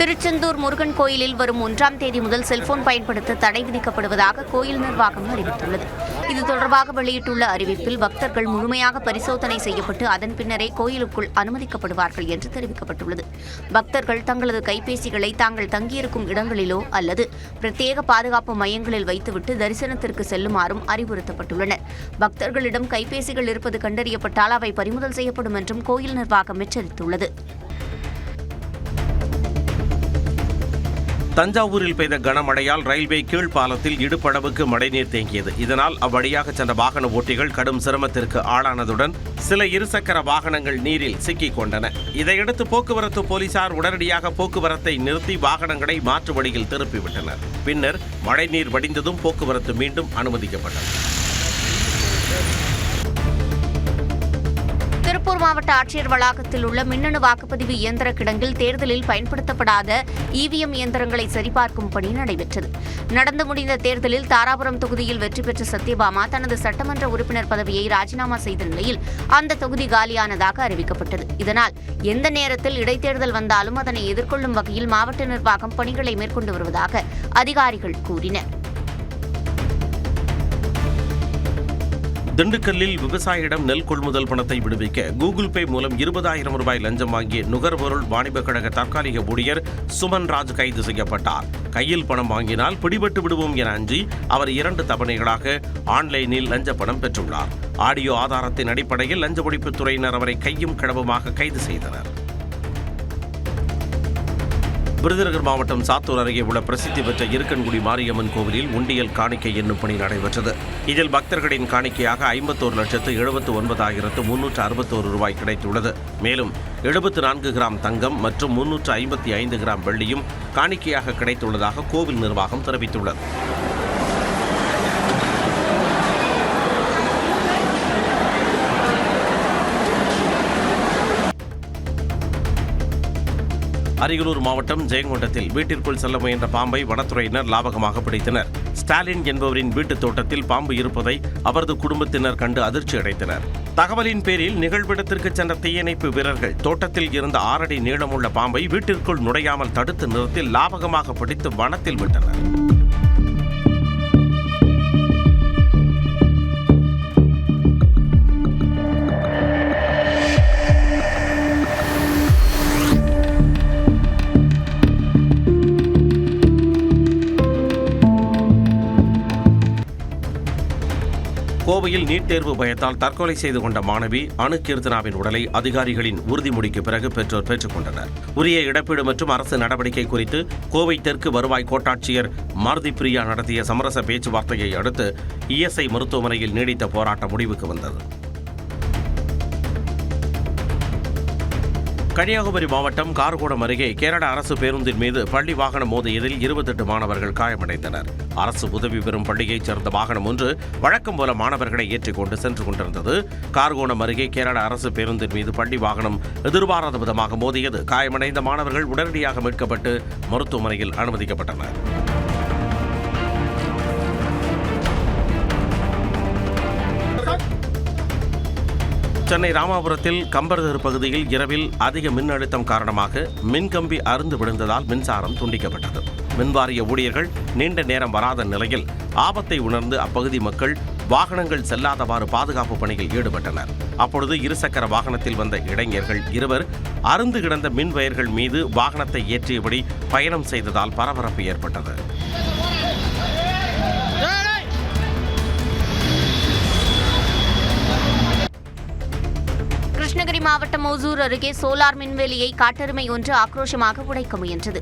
திருச்செந்தூர் முருகன் கோயிலில் வரும் 1ஆம் தேதி முதல் செல்போன் பயன்படுத்த தடை விதிக்கப்படுவதாக கோயில் நிர்வாகம் அறிவித்துள்ளது. இது தொடர்பாக வெளியிட்டுள்ள அறிவிப்பில் பக்தர்கள் முழுமையாக பரிசோதனை செய்யப்பட்டு அதன் பின்னரே கோயிலுக்குள் அனுமதிக்கப்படுவார்கள் என்று தெரிவிக்கப்பட்டுள்ளது. பக்தர்கள் தங்களது கைபேசிகளை தாங்கள் தங்கியிருக்கும் இடங்களிலோ அல்லது பிரத்யேக பாதுகாப்பு மையங்களில் வைத்துவிட்டு தரிசனத்திற்கு செல்லுமாறும் அறிவுறுத்தப்பட்டுள்ளனர். பக்தர்களிடம் கைபேசிகள் இருப்பது கண்டறியப்பட்டால் அவை பறிமுதல் செய்யப்படும் என்றும் கோயில் நிர்வாகம் எச்சரித்துள்ளது. தஞ்சாவூரில் பெய்த கனமழையால் ரயில்வே கீழ்ப்பாலத்தில் இடுப்பளவுக்கு மழைநீர் தேங்கியது. இதனால் அவ்வழியாக சென்ற வாகன ஓட்டிகள் கடும் சிரமத்திற்கு ஆளானதுடன் சில இருசக்கர வாகனங்கள் நீரில் சிக்கிக் கொண்டன. இதையடுத்து போக்குவரத்து போலீசார் உடனடியாக போக்குவரத்தை நிறுத்தி வாகனங்களை மாற்று வழியில் திருப்பிவிட்டனர். பின்னர் மழைநீர் வடிந்ததும் போக்குவரத்து மீண்டும் அனுமதிக்கப்பட்டது. திருப்பூர் மாவட்ட ஆட்சியர் வளாகத்தில் உள்ள மின்னணு வாக்குப்பதிவு இயந்திர கிடங்கில் தேர்தலில் பயன்படுத்தப்படாத இவிஎம் இயந்திரங்களை சரிபார்க்கும் பணி நடைபெற்றது. நடந்து முடிந்த தேர்தலில் தாராபுரம் தொகுதியில் வெற்றி பெற்ற சத்யபாமா தனது சட்டமன்ற உறுப்பினர் பதவியை ராஜினாமா செய்த நிலையில் அந்த தொகுதி காலியானதாக அறிவிக்கப்பட்டது. இதனால் எந்த நேரத்தில் இடைத்தேர்தல் வந்தாலும் அதனை எதிர்கொள்ளும் வகையில் மாவட்ட நிர்வாகம் பணிகளை மேற்கொண்டு வருவதாக அதிகாரிகள் கூறினர். திண்டுக்கல்லில் விவசாயியிடம் நெல் கொள்முதல் பணத்தை விடுவிக்க கூகுள் பே மூலம் 20,000 ரூபாய் லஞ்சம் வாங்கிய நுகர்பொருள் வாணிப கழக தற்காலிக ஊழியர் சுமன் ராஜ் கைது செய்யப்பட்டார். கையில் பணம் வாங்கினால் பிடிபட்டு விடுவோம் என அஞ்சி அவர் 2 தவணைகளாக ஆன்லைனில் லஞ்ச பணம் பெற்றுள்ளார். ஆடியோ ஆதாரத்தின் அடிப்படையில் லஞ்ச ஒழிப்புத் துறையினர் அவரை கையும் களவுமாக கைது செய்தனர். விருதுநகர் மாவட்டம் சாத்தூர் அருகே உள்ள பிரசித்தி பெற்ற இருக்கன்குடி மாரியம்மன் கோவிலில் உண்டியல் காணிக்கை என்னும் பணி நடைபெற்றது. இதில் பக்தர்களின் காணிக்கையாக 51,79,361 ரூபாய் கிடைத்துள்ளது. மேலும் 74 கிராம் தங்கம் மற்றும் 355 கிராம் வெள்ளியும் காணிக்கையாக கிடைத்துள்ளதாக கோவில் நிர்வாகம் தெரிவித்துள்ளது. அரியலூர் மாவட்டம் ஜெயங்கொண்டத்தில் வீட்டிற்குள் செல்ல முயன்ற பாம்பை வனத்துறையினர் லாபகமாக பிடித்தனர். ஸ்டாலின் என்பவரின் வீட்டுத் தோட்டத்தில் பாம்பு இருப்பதை அவரது குடும்பத்தினர் கண்டு அதிர்ச்சி அடைந்தனர். தகவலின் பேரில் நிகழ்விடத்திற்கு சென்ற தீயணைப்பு வீரர்கள் தோட்டத்தில் இருந்த 6 அடி நீளமுள்ள பாம்பை வீட்டிற்குள் நுழையாமல் தடுத்து நிறுத்தி லாபகமாக பிடித்து வனத்தில் விட்டனர். கோவையில் நீட் தேர்வு பயத்தால் தற்கொலை செய்து கொண்ட மாணவி அணுகீர்த்தனாவின் உடலை அதிகாரிகளின் உறுதிமொழிக்கு பிறகு பெற்றோர் பெற்றுக் கொண்டனர். உரிய இழப்பீடு மற்றும் அரசு நடவடிக்கை குறித்து கோவை தெற்கு வருவாய் கோட்டாட்சியர் மாருதி பிரியா நடத்திய சமரச பேச்சுவார்த்தையை அடுத்து இஎஸ்ஐ மருத்துவமனையில் நீடித்த போராட்டம் முடிவுக்கு வந்தது. கன்னியாகுமரி மாவட்டம் கார்கோடம் அருகே கேரள அரசு பேருந்தின் மீது பள்ளி வாகனம் மோதியதில் 28 மாணவர்கள் காயமடைந்தனர். அரசு உதவி பெறும் பள்ளியைச் சேர்ந்த வாகனம் ஒன்று வழக்கம் போல மாணவர்களை ஏற்றிக்கொண்டு சென்று கொண்டிருந்தது. கார்கோடம் அருகே கேரள அரசு பேருந்தின் மீது பள்ளி வாகனம் எதிர்பாராத விதமாக மோதியது. காயமடைந்த மாணவர்கள் உடனடியாக மீட்கப்பட்டு மருத்துவமனையில் அனுமதிக்கப்பட்டனர். சென்னை ராமாபுரத்தில் கம்பர்தரு பகுதியில் இரவில் அதிக மின் அழுத்தம் காரணமாக மின்கம்பி அறுந்து விழுந்ததால் மின்சாரம் துண்டிக்கப்பட்டது. மின்வாரிய ஊழியர்கள் நீண்ட நேரம் வராத நிலையில் ஆபத்தை உணர்ந்து அப்பகுதி மக்கள் வாகனங்கள் செல்லாதவாறு பாதுகாப்பு பணியில் ஈடுபட்டனர். அப்பொழுது இருசக்கர வாகனத்தில் வந்த இளைஞர்கள் இருவர் அறுந்து கிடந்த மின் வயர்கள் மீது வாகனத்தை ஏற்றியபடி பயணம் செய்ததால் பரபரப்பு ஏற்பட்டது. கிருஷ்ணகிரி மாவட்டம் ஓசூர் அருகே சோலார் மின்வேலியை காட்டெருமை ஒன்று ஆக்ரோஷமாக உடைக்க முயன்றது.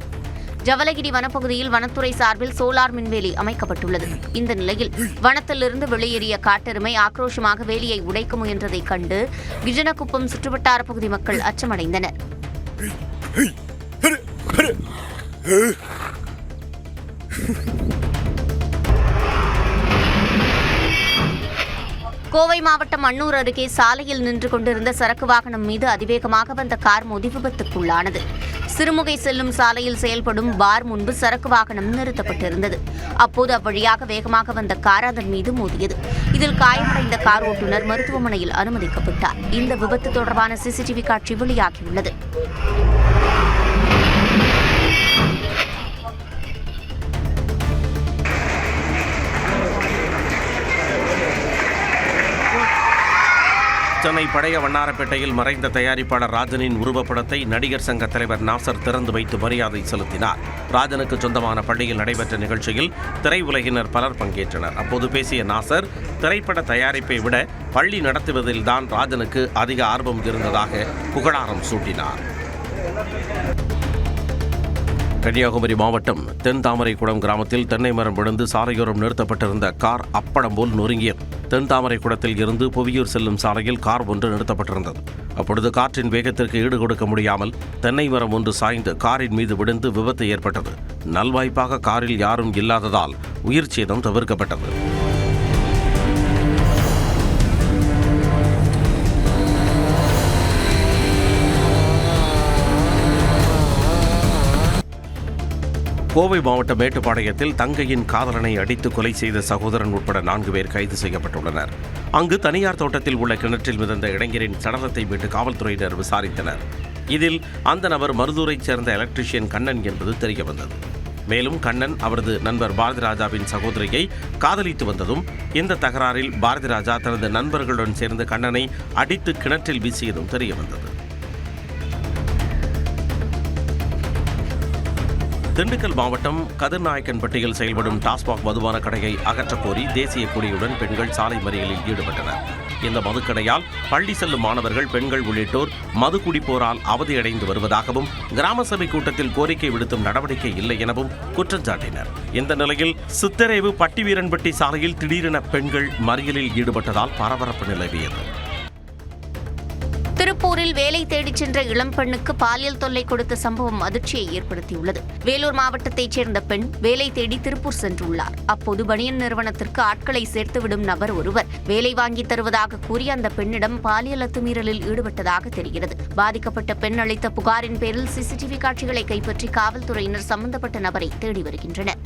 ஜவலகிரி வனப்பகுதியில் வனத்துறை சார்பில் சோலார் மின்வேலி அமைக்கப்பட்டுள்ளது. இந்த நிலையில் வனத்திலிருந்து வெளியேறிய காட்டெருமை ஆக்ரோஷமாக வேலியை உடைக்க முயன்றதைக் கண்டு கிஜனகுப்பம் சுற்றுவட்டார பகுதி மக்கள் அச்சமடைந்தனர். கோவை மாவட்டம் அன்னூர் அருகே சாலையில் நின்று கொண்டிருந்த சரக்கு வாகனம் மீது அதிவேகமாக வந்த கார் மோதி விபத்துக்குள்ளானது. சிறுமுகை செல்லும் சாலையில் செயல்படும் பார் முன்பு சரக்கு வாகனம் நிறுத்தப்பட்டிருந்தது. அப்போது அவ்வழியாக வேகமாக வந்த கார் அதன் மீது மோதியது. இதில் காயமடைந்த கார் ஓட்டுநர் மருத்துவமனையில் அனுமதிக்கப்பட்டார். இந்த விபத்து தொடர்பான சிசிடிவி காட்சி வெளியாகியுள்ளது. சென்னை பழைய வண்ணாரப்பேட்டையில் மறைந்த தயாரிப்பாளர் ராஜனின் உருவப்படத்தை நடிகர் சங்க தலைவர் நாசர் திறந்து வைத்து மரியாதை செலுத்தினார். ராஜனுக்கு சொந்தமான பள்ளியில் நடைபெற்ற நிகழ்ச்சியில் திரையுலகினர் பலர் பங்கேற்றனர். அப்போது பேசிய நாசர், திரைப்பட தயாரிப்பை விட பள்ளி நடத்துவதில்தான் ராஜனுக்கு அதிக ஆர்வம் இருந்ததாக புகழாரம் சூட்டினார். கன்னியாகுமரி மாவட்டம் தென் தாமரைக்குளம் கிராமத்தில் தென்னை மரம் விழுந்து சாலையோரம் நிறுத்தப்பட்டிருந்த கார் அப்படம் போல் நொறுங்கியது. தென் தாமரைக்குளத்தில் இருந்து புவியூர் செல்லும் சாலையில் கார் ஒன்று நிறுத்தப்பட்டிருந்தது. அப்பொழுது காற்றின் வேகத்திற்கு ஈடு கொடுக்க முடியாமல் தென்னை மரம் ஒன்று சாய்ந்து காரின் மீது விழுந்து விபத்து ஏற்பட்டது. நல்வாய்ப்பாக காரில் யாரும் இல்லாததால் உயிர் சேதம் தவிர்க்கப்பட்டது. கோவை மாவட்டம் மேட்டுப்பாளையத்தில் தங்கையின் காதலனை அடித்து கொலை செய்த சகோதரன் உட்பட 4 பேர் கைது செய்யப்பட்டுள்ளனர். அங்கு தனியார் தோட்டத்தில் உள்ள கிணற்றில் மிதந்த இளைஞரின் சடலத்தை மீட்டு காவல்துறையினர் விசாரித்தனர். இதில் அந்த நபர் மருதூரைச் சேர்ந்த எலக்ட்ரீஷியன் கண்ணன் என்பது தெரியவந்தது. மேலும் கண்ணன் அவரது நண்பர் பாரதிராஜாவின் சகோதரியை காதலித்து வந்ததும் இந்த தகராறில் பாரதிராஜா தனது நண்பர்களுடன் சேர்ந்து கண்ணனை அடித்து கிணற்றில் வீசியதும் தெரியவந்தது. திண்டுக்கல் மாவட்டம் கதிர்நாயக்கன்பட்டியில் செயல்படும் டாஸ்மாக் மதுபான கடையை அகற்றக்கோரி தேசிய கொடியுடன் பெண்கள் சாலை மறியலில் ஈடுபட்டனர். இந்த மதுக்கடையால் பள்ளி செல்லும் மாணவர்கள், பெண்கள் உள்ளிட்டோர் மது குடிப்போரால் அவதியடைந்து வருவதாகவும், கிராம சபை கூட்டத்தில் கோரிக்கை விடுத்தும் நடவடிக்கை இல்லை எனவும் குற்றம் சாட்டினர். இந்த நிலையில் சித்தரேவு பட்டிவீரன்பட்டி சாலையில் திடீரென பெண்கள் மறியலில் ஈடுபட்டதால் பரபரப்பு நிலவியது. திருப்பூரில் வேலை தேடிச் சென்ற இளம்பெண்ணுக்கு பாலியல் தொல்லை கொடுத்த சம்பவம் அதிர்ச்சியை ஏற்படுத்தியுள்ளது. வேலூர் மாவட்டத்தைச் சேர்ந்த பெண் வேலை தேடி திருப்பூர் சென்றுள்ளார். அப்போது பனியன் நிறுவனத்திற்கு ஆட்களை சேர்த்துவிடும் நபர் ஒருவர் வேலை வாங்கி தருவதாக கூறி அந்த பெண்ணிடம் பாலியல் அத்துமீறலில் ஈடுபட்டதாக தெரிகிறது. பாதிக்கப்பட்ட பெண் அளித்த புகாரின் பேரில் சிசிடிவி காட்சிகளை கைப்பற்றி காவல்துறையினர் சம்பந்தப்பட்ட நபரை தேடி வருகின்றனர்.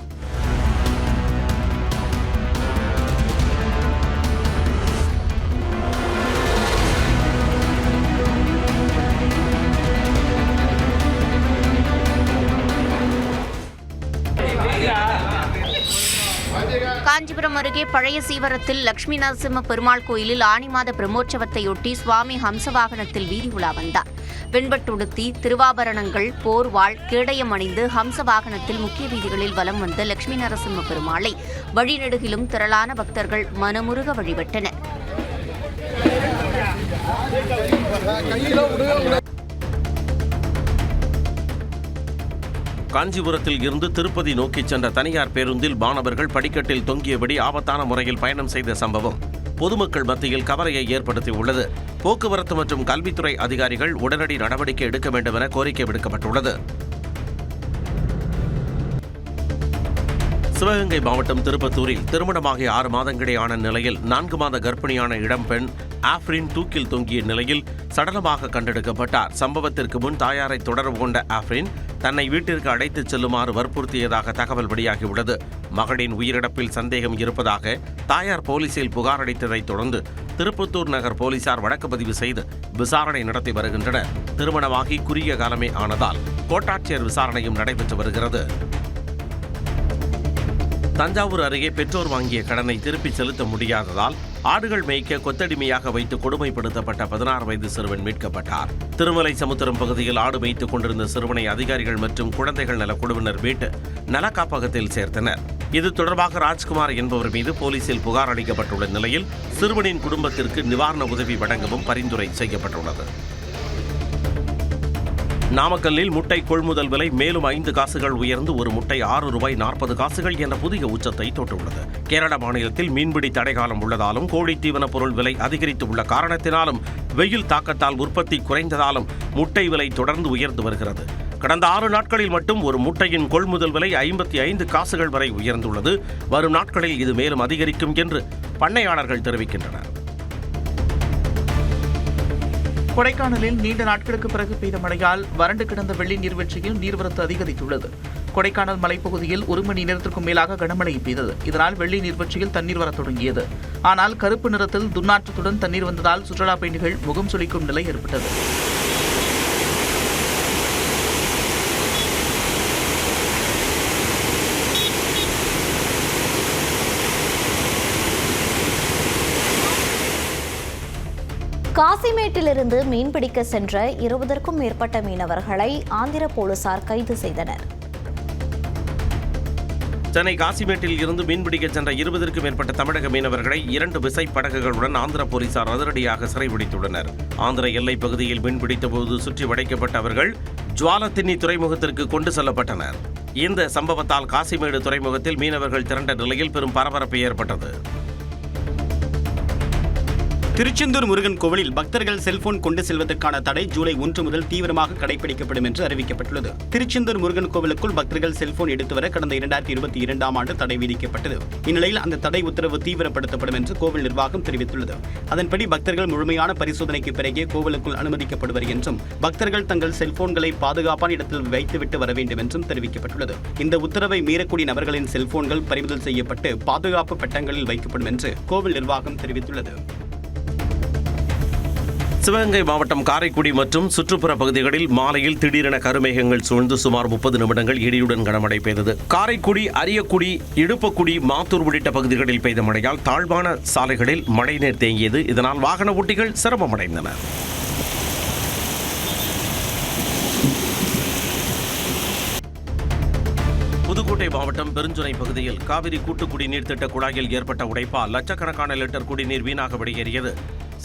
காஞ்சிபுரம் அருகே பழைய சீவரத்தில் லட்சுமி நரசிம்ம பெருமாள் கோயிலில் ஆனி மாத பிரம்மோற்சவத்தையொட்டி சுவாமி ஹம்சவாகனத்தில் வீதி உலா வந்தார். வெண்பட்டுடுத்தி, திருவாபரணங்கள், போர்வாள், கேடயம் அணிந்து ஹம்ச வாகனத்தில் முக்கிய வீதிகளில் வலம் வந்த லட்சுமி நரசிம்ம பெருமாளை வழிநெடுகிலும் திரளான பக்தர்கள் மனமுருக வழிபட்டனர். காஞ்சிபுரத்தில் இருந்து திருப்பதி நோக்கி சென்ற தனியார் பேருந்தில் மாணவர்கள் படிக்கட்டில் தொங்கியபடி ஆபத்தான முறையில் பயணம் செய்த சம்பவம் பொதுமக்கள் மத்தியில் கவலையை ஏற்படுத்தியுள்ளது. போக்குவரத்து மற்றும் கல்வித்துறை அதிகாரிகள் உடனடி நடவடிக்கை எடுக்க வேண்டும் என கோரிக்கை விடுக்கப்பட்டுள்ளது. சிவகங்கை மாவட்டம் திருப்பத்தூரில் திருமணமாகி 6 மாதங்களே ஆன நிலையில் 4 மாத கர்ப்பிணியான இளம்பெண் ஆஃப்ரின் தூக்கில் தொங்கிய நிலையில் சடலமாக கண்டெடுக்கப்பட்டார். சம்பவத்திற்கு முன் தாயாரை தொடர்பு கொண்ட ஆஃப்ரின் தன்னை வீட்டிற்கு அழைத்துச் செல்லுமாறு வற்புறுத்தியதாக தகவல் வெளியாகியுள்ளது. மகளின் உயிரிழப்பில் சந்தேகம் இருப்பதாக தாயார் போலீசில் புகார் அளித்ததைத் தொடர்ந்து திருப்பத்தூர் நகர் போலீசார் வழக்கு பதிவு செய்து விசாரணை நடத்தி வருகின்றனர். திருமணமாகி குறுகிய காலமே ஆனதால் கோட்டாட்சியர் விசாரணையும் நடைபெற்று வருகிறது. தஞ்சாவூர் அருகே பெற்றோர் வாங்கிய கடனை திருப்பி செலுத்த முடியாததால் ஆடுகள் மேய்க்க கொத்தடிமையாக வைத்து கொடுமைப்படுத்தப்பட்ட 16 வயது சிறுவன் மீட்கப்பட்டார். திருமலை சமுத்திரம் பகுதியில் ஆடு மேய்த்துக் கொண்டிருந்த சிறுவனை அதிகாரிகள் மற்றும் குழந்தைகள் நல குழுவினர் மீட்டு நல காப்பகத்தில் சேர்த்தனர். இது தொடர்பாக ராஜ்குமார் என்பவர் மீது போலீசில் புகார் அளிக்கப்பட்டுள்ள நிலையில் சிறுவனின் குடும்பத்திற்கு நிவாரண உதவி வழங்கவும் பரிந்துரை செய்யப்பட்டுள்ளது. நாமக்கல்லில் முட்டை கொள்முதல் விலை மேலும் 5 காசுகள் உயர்ந்து ஒரு முட்டை ₹6.40 என்ற புதிய உச்சத்தை தொட்டுள்ளது. கேரள மாநிலத்தில் மீன்பிடி தடைகாலம் உள்ளதாலும் கோழி தீவன பொருள் விலை அதிகரித்து உள்ள காரணத்தினாலும் வெயில் தாக்கத்தால் உற்பத்தி குறைந்ததாலும் முட்டை விலை தொடர்ந்து உயர்ந்து வருகிறது. கடந்த 6 நாட்களில் மட்டும் ஒரு முட்டையின் கொள்முதல் விலை 55 காசுகள் வரை உயர்ந்துள்ளது. வரும் நாட்களில் இது மேலும் அதிகரிக்கும் என்று பண்ணையாளர்கள் தெரிவிக்கின்றனர். கொடைக்கானலில் நீண்ட நாட்களுக்கு பிறகு பெய்த மழையால் வறண்டு கிடந்த வெள்ளி நீர்வீழ்ச்சியில் நீர்வரத்து அதிகரித்துள்ளது. கொடைக்கானல் மலைப்பகுதியில் 1 மணி நேரத்திற்கும் மேலாக கனமழை பெய்தது. இதனால் வெள்ளி நீர்வீழ்ச்சியில் தண்ணீர் வரத் தொடங்கியது. ஆனால் கருப்பு நிறத்தில் துர்நாற்றத்துடன் தண்ணீர் வந்ததால் சுற்றுலா பயணிகள் முகம் சுளிக்கும் நிலை ஏற்பட்டது. காசிமேட்டிலிருந்து மீன்பிடிக்க சென்ற 20க்கும் மேற்பட்ட மீனவர்களை ஆந்திர போலீசார் கைது செய்தனர். சென்னை காசிமேட்டில் இருந்து மீன்பிடிக்க சென்ற 20க்கும் மேற்பட்ட தமிழக மீனவர்களை 2 விசைப்படகுகளுடன் ஆந்திர போலீசார் அதிரடியாக சிறைபிடித்துள்ளனர். ஆந்திர எல்லைப் பகுதியில் மீன்பிடித்த போது சுற்றி வளைக்கப்பட்ட அவர்கள் ஜுவாலத்தின்னி துறைமுகத்திற்கு கொண்டு செல்லப்பட்டனர். இந்த சம்பவத்தால் காசிமேடு துறைமுகத்தில் மீனவர்கள் திரண்ட நிலையில் பெரும் பரபரப்பு ஏற்பட்டது. திருச்செந்தூர் முருகன் கோவிலில் பக்தர்கள் செல்போன் கொண்டு செல்வதற்கான தடை ஜூலை 1 முதல் தீவிரமாக கடைபிடிக்கப்படும் என்று அறிவிக்கப்பட்டுள்ளது. திருச்செந்தூர் முருகன் கோவிலுக்குள் பக்தர்கள் செல்போன் எடுத்து வர கடந்த 2022ஆம் ஆண்டு தடை விதிக்கப்பட்டது. இந்நிலையில் அந்த தடை உத்தரவு தீவிரப்படுத்தப்படும் என்று கோவில் நிர்வாகம் தெரிவித்துள்ளது. அதன்படி பக்தர்கள் முழுமையான பரிசோதனைக்கு பிறகே கோவிலுக்குள் அனுமதிக்கப்படுவர் என்றும் பக்தர்கள் தங்கள் செல்போன்களை பாதுகாப்பான இடத்தில் வைத்துவிட்டு வர வேண்டும் என்றும் தெரிவிக்கப்பட்டுள்ளது. இந்த உத்தரவை மீறக்கூடிய நபர்களின் செல்போன்கள் பறிமுதல் செய்யப்பட்டு பாதுகாப்பு பெட்டகங்களில் வைக்கப்படும் என்று கோவில் நிர்வாகம் தெரிவித்துள்ளது. சிவகங்கை மாவட்டம் காரைக்குடி மற்றும் சுற்றுப்புற பகுதிகளில் மாலையில் திடீரென கருமேகங்கள் சூழ்ந்து சுமார் 30 நிமிடங்கள் இடியுடன் கனமழை பெய்தது. காரைக்குடி, அரியக்குடி, இடுப்பக்குடி, மாத்தூர் உள்ளிட்ட பகுதிகளில் பெய்த மழையால் தாழ்வான சாலைகளில் மழைநீர் தேங்கியது. இதனால் வாகன ஓட்டிகள் சிரமமடைந்தனர். புதுக்கோட்டை மாவட்டம் பெருஞ்சுனை பகுதியில் காவிரி கூட்டு குடிநீர் திட்ட குழாயில் ஏற்பட்ட உடைப்பால் லட்சக்கணக்கான லிட்டர் குடிநீர் வீணாக வெளியேறியது.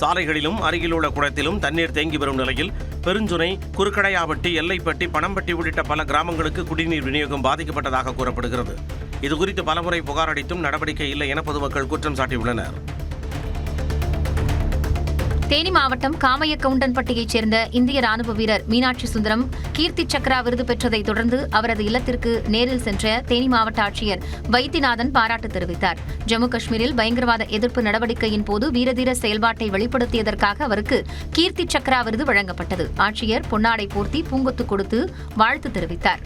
சாலைகளிலும் அருகிலுள்ள குளத்திலும் தண்ணீர் தேங்கி வரும் நிலையில் பெருஞ்சுனை, குறுக்கடையாபட்டி, எல்லைப்பட்டி, பணம்பட்டி உள்ளிட்ட பல கிராமங்களுக்கு குடிநீர் விநியோகம் பாதிக்கப்பட்டதாக கூறப்படுகிறது. இதுகுறித்து பலமுறை புகார் அளித்தும் நடவடிக்கை இல்லை என பொதுமக்கள் குற்றம் சாட்டியுள்ளனர். தேனி மாவட்டம் காமையக்கவுண்டன்பட்டியைச் சேர்ந்த இந்திய ராணுவ வீரர் மீனாட்சி சுந்தரம் கீர்த்தி சக்ரா விருது பெற்றதை தொடர்ந்து அவரது இல்லத்திற்கு நேரில் சென்ற தேனி மாவட்ட ஆட்சியர் வைத்தியநாதன் பாராட்டு தெரிவித்தார். ஜம்மு காஷ்மீரில் பயங்கரவாத எதிர்ப்பு நடவடிக்கையின் போது வீரதீர செயல்பாட்டை வெளிப்படுத்தியதற்காக அவருக்கு கீர்த்தி சக்ரா விருது வழங்கப்பட்டது. ஆட்சியர் பொன்னாடை போர்த்தி பூங்கொத்து கொடுத்து வாழ்த்து தெரிவித்தார்.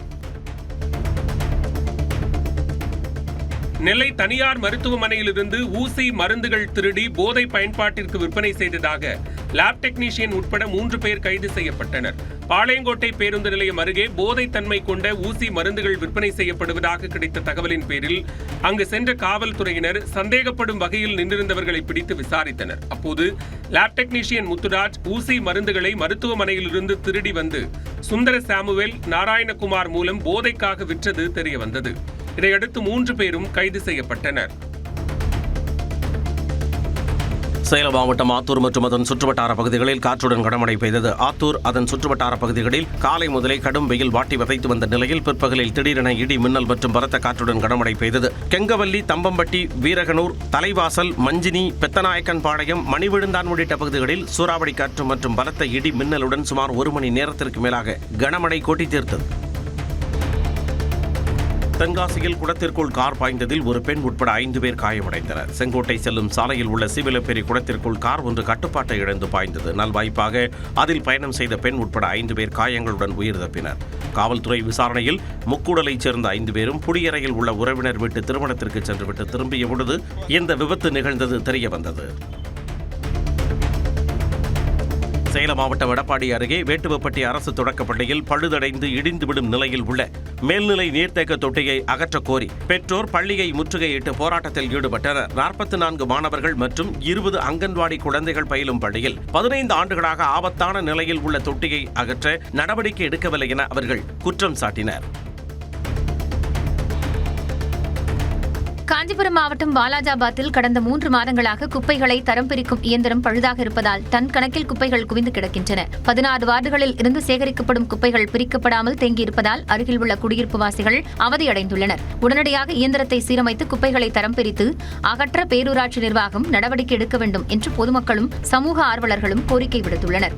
நெல்லை தனியார் மருத்துவமனையிலிருந்து ஊசி மருந்துகள் திருடி போதை பயன்பாட்டிற்கு விற்பனை செய்ததாக லேப் டெக்னீஷியன் உட்பட 3 பேர் கைது செய்யப்பட்டனர். பாளையங்கோட்டை பேருந்து நிலையம் அருகே போதை தன்மை கொண்ட ஊசி மருந்துகள் விற்பனை செய்யப்படுவதாக கிடைத்த தகவலின் பேரில் அங்கு சென்ற காவல்துறையினர் சந்தேகப்படும் வகையில் நின்றிருந்தவர்களை பிடித்து விசாரித்தனர். அப்போது லேப் டெக்னீஷியன் முத்துராஜ் ஊசி மருந்துகளை மருத்துவமனையிலிருந்து திருடி வந்து சுந்தர சாமுவேல், நாராயணகுமார் மூலம் போதைக்காக விற்றது தெரியவந்தது. இதையடுத்து 3 பேரும் கைது செய்யப்பட்டனர். சேலம் மாவட்டம் ஆத்தூர் மற்றும் அதன் சுற்றுவட்டார பகுதிகளில் காற்றுடன் கனமழை பெய்தது. ஆத்தூர், அதன் சுற்றுவட்டார பகுதிகளில் காலை முதலே கடும் வெயில் வாட்டி வதைத்து வந்த நிலையில் பிற்பகலில் திடீரென இடி, மின்னல் மற்றும் பலத்த காற்றுடன் கனமழை பெய்தது. கெங்கவல்லி, தம்பம்பட்டி, வீரகனூர், தலைவாசல், மஞ்சினி, பெத்தநாயக்கன் பாளையம், மணிவிழுந்தான் உள்ளிட்ட பகுதிகளில் சூறாவளி காற்று மற்றும் பலத்த இடி, மின்னலுடன் சுமார் 1 மணி நேரத்திற்கு மேலாக கனமழை கொட்டி தீர்த்தது. தென்காசியில் குளத்திற்குள் கார் பாய்ந்ததில் ஒரு பெண் உட்பட 5 பேர் காயமடைந்தனர். செங்கோட்டை செல்லும் சாலையில் உள்ள சிவிலப்பேரி குளத்திற்குள் கார் ஒன்று கட்டுப்பாட்டை இழந்து பாய்ந்தது. நல்வாய்ப்பாக அதில் பயணம் செய்த பெண் உட்பட 5 பேர் காயங்களுடன் உயிர் தப்பினர். காவல்துறை விசாரணையில் முக்கூடலைச் சேர்ந்த 5 பேரும் புடியறையில் உள்ள உறவினர் வீட்டு திருமணத்திற்கு சென்றுவிட்டு திரும்பிய பொழுது இந்த விபத்து நிகழ்ந்தது தெரியவந்தது. சேலம் மாவட்டம் எடப்பாடி அருகே வேட்டுவப்பட்டி அரசு தொடக்கப்பள்ளியில் பழுதடைந்து இடிந்துவிடும் நிலையில் உள்ள மேல்நிலை நீர்த்தேக்க தொட்டியை அகற்றக் கோரி பெற்றோர் பள்ளியை முற்றுகையிட்டு போராட்டத்தில் ஈடுபட்டனர். 44 மாணவர்கள் மற்றும் 20 அங்கன்வாடி குழந்தைகள் பயிலும் பள்ளியில் 15 ஆண்டுகளாக ஆபத்தான நிலையில் உள்ள தொட்டியை அகற்ற நடவடிக்கை எடுக்கவில்லை என அவர்கள் குற்றம் சாட்டினர். காஞ்சிபுரம் மாவட்டம் வாலாஜாபாத்தில் கடந்த 3 மாதங்களாக குப்பைகளை தரம் பிரிக்கும் இயந்திரம் பழுதாக இருப்பதால் டன் கணக்கில் குப்பைகள் குவிந்து கிடக்கின்றன. 16 வார்டுகளில் இருந்து சேகரிக்கப்படும் குப்பைகள் பிரிக்கப்படாமல் தேங்கியிருப்பதால் அருகில் உள்ள குடியிருப்பு வாசிகள் அவதியடைந்துள்ளனர். உடனடியாக இயந்திரத்தை சீரமைத்து குப்பைகளை தரம் பிரித்து அகற்ற பேரூராட்சி நிர்வாகம் நடவடிக்கை எடுக்க வேண்டும் என்று பொதுமக்களும் சமூக ஆர்வலர்களும் கோரிக்கை விடுத்துள்ளனர்.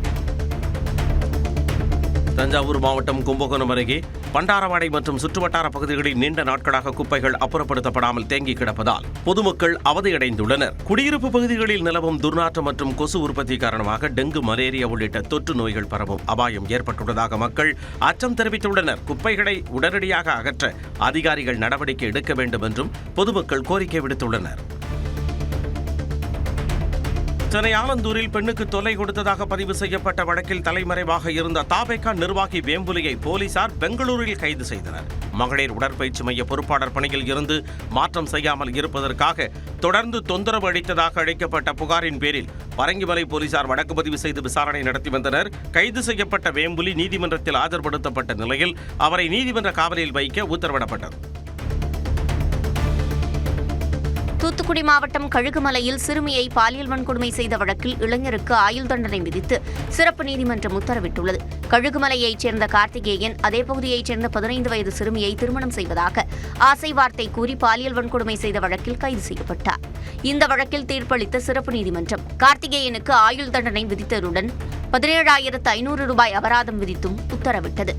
தஞ்சாவூர் மாவட்டம் கும்பகோணம் அருகே பண்டாரவாடை மற்றும் சுற்றுவட்டார பகுதிகளில் நீண்ட நாட்களாக குப்பைகள் அப்புறப்படுத்தப்படாமல் தேங்கி கிடப்பதால் பொதுமக்கள் அவதியடைந்துள்ளனர். குடியிருப்பு பகுதிகளில் நிலவும் துர்நாற்றம் மற்றும் கொசு உற்பத்தி காரணமாக டெங்கு, மலேரியா உள்ளிட்ட தொற்று நோய்கள் பரவும் அபாயம் ஏற்பட்டுள்ளதாக மக்கள் அச்சம் தெரிவித்துள்ளனர். குப்பைகளை உடனடியாக அகற்ற அதிகாரிகள் நடவடிக்கை எடுக்க வேண்டும் என்றும் பொதுமக்கள் கோரிக்கை விடுத்துள்ளனர். சென்னை ஆலந்தூரில் பெண்ணுக்கு தொல்லை கொடுத்ததாக பதிவு செய்யப்பட்ட வழக்கில் தலைமறைவாக இருந்த தாவேகா நிர்வாகி வேம்புலியை போலீசார் பெங்களூரில் கைது செய்தனர். மகளிர் உடற்பயிற்சி மைய பொறுப்பாளர் பணியில் இருந்து மாற்றம் செய்யாமல் இருப்பதற்காக தொடர்ந்து தொந்தரவு அளித்ததாக அளிக்கப்பட்ட புகாரின் பேரில் பரங்கிமலை போலீசார் வழக்கு பதிவு செய்து விசாரணை நடத்தி வந்தனர். கைது செய்யப்பட்ட வேம்புலி நீதிமன்றத்தில் ஆஜர்படுத்தப்பட்ட நிலையில் அவரை நீதிமன்ற காவலில் வைக்க உத்தரவிடப்பட்டது. தூத்துக்குடி மாவட்டம் கழுகுமலையில் சிறுமியை பாலியல் வன்கொடுமை செய்த வழக்கில் இளைஞருக்கு ஆயுள் தண்டனை விதித்து சிறப்பு நீதிமன்றம் உத்தரவிட்டுள்ளது. கழுகுமலையைச் சேர்ந்த கார்த்திகேயன் அதே பகுதியைச் சேர்ந்த 15 வயது சிறுமியை திருமணம் செய்வதாக ஆசை வார்த்தை கூறி பாலியல் வன்கொடுமை செய்த வழக்கில் கைது செய்யப்பட்டார். இந்த வழக்கில் தீர்ப்பளித்த சிறப்பு நீதிமன்றம் கார்த்திகேயனுக்கு ஆயுள் தண்டனை விதித்ததுடன் 17,500 ரூபாய் அபராதம் விதித்தும் உத்தரவிட்டது.